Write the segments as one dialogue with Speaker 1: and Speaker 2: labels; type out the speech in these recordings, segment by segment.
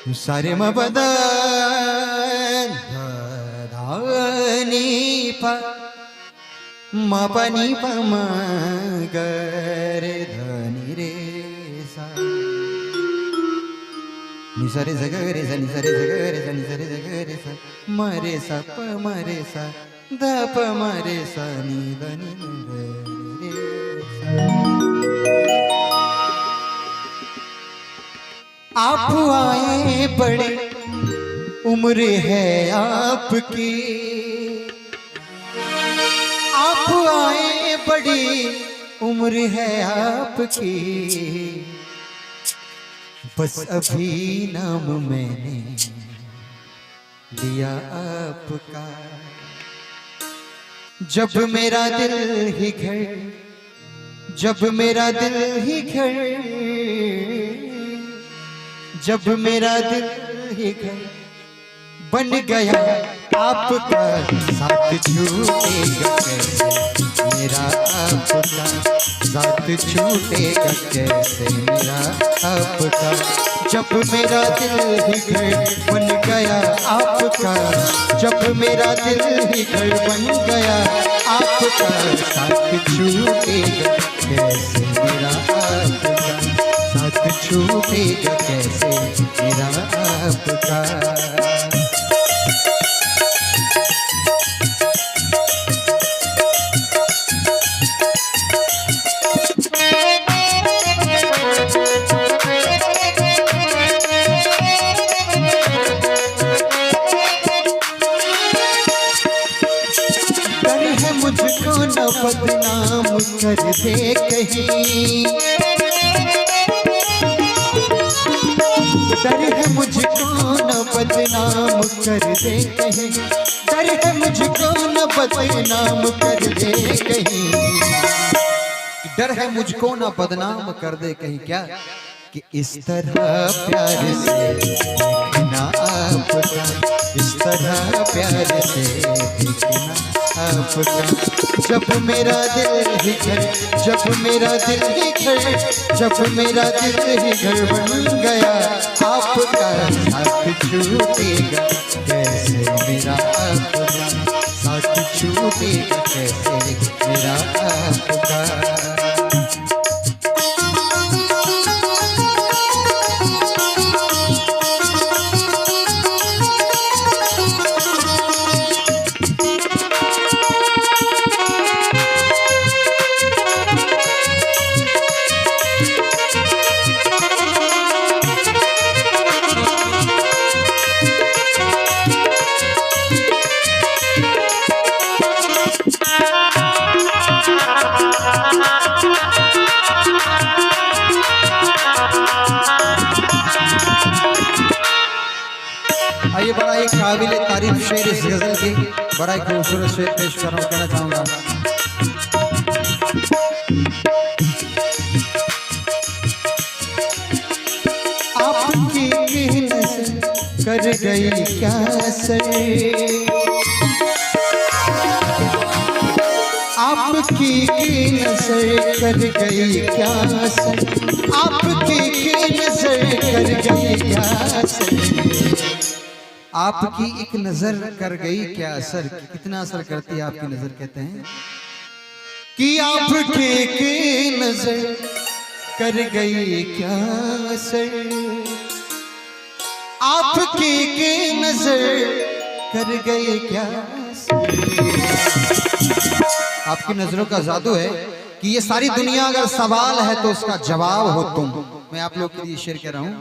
Speaker 1: सारे मपद धानी प मपनी प मगरे धनी रे सा नि सरे जगरे सा नि सरे जगरे सा नि सरे जगरे सा मरे सा प मरे सा ध प मरे सा नि धनी रे सा। आप आए बड़े उम्र है आपकी, आप आए बड़ी उम्र है आपकी, बस अभी नाम मैंने लिया आपका। जब मेरा दिल ही घर, जब मेरा दिल ही घर, जब मेरा दिल ही घर बन गया आपका, साथ छूटेगा कैसे मेरा आपका, साथ छूटेगा कैसे मेरा आपका। जब मेरा दिल ही घर बन गया आपका, जब मेरा दिल ही घर बन गया आपका, साथ छूटेगा कैसे मेरा आपका, साथ छूटेगा कैसे मेरा आपका। डर है मुझको न बदनाम कर दे कहीं, डर है मुझको न बदनाम कर दे कहीं, डर है मुझको न बदनाम कर दे कहीं, डर है मुझको न बदनाम कर दे कहीं। क्या कि इस तरह प्यार से देखना आपका, इस तरह प्यार से देखना आपका। जब मेरा दिल ही घर, जब मेरा दिल ही घर, जब मेरा दिल ही घर बन गया आपका, साथ छूटेगा कैसे मेरा आपका, साथ छूटेगा कैसे मेरा आपका। आइए बड़ा एक काबिल तारीफ शेर इस गजल की, बड़ा एक खूबसूरत शेर पेश कर रहा हूँ, कहना चाहूंगा। आपकी नजर कर गई क्या असर, आपकी नजर कर गई क्या असर, आपकी नजर कर गई क्या असर, आपकी एक नजर कर गई क्या असर। कितना असर करती है आपकी नजर, कहते हैं कि आपकी एक नजर कर गई क्या असर, आपकी एक नजर कर गई क्या असर। आपकी नजरों का जादू है कि ये सारी दुनिया अगर सवाल है तो उसका जवाब हो तुम। मैं आप लोग के लिए शेर कह रहा हूं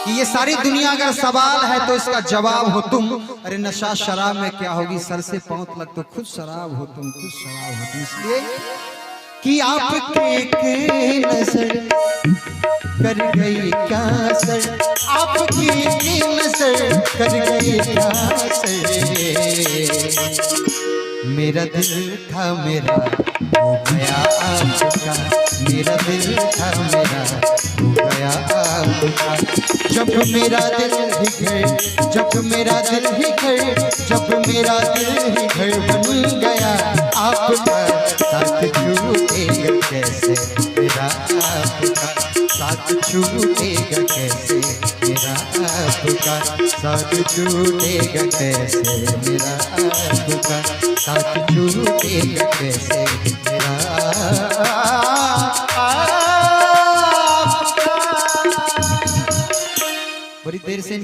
Speaker 1: कि ये सारी दुनिया अगर सवाल है तो इसका जवाब हो तुम। अरे नशा शराब में क्या होगी, सर से पांव तक तो खुद शराब हो तुम, खुद शराब हो तुम। इसलिए कि आपके नजर कर गई क्या असर, आपकी नजर कर गई क्या असर। मेरा दिल था मेरा हो गया आपका, मेरा दिल था मेरा हो गया आपका। जब मेरा दिल ही घर, जब मेरा दिल ही घर, जब मेरा दिल ही घर बन गया आपका, साथ छूटेगा कैसे मेरा आपका, साथ साथ छूटेगा कैसे मेरा आपका, साथ छूटेगा कैसे मेरा आपका, साथ छूटेगा कैसे मेरा आपका। बड़ी देर से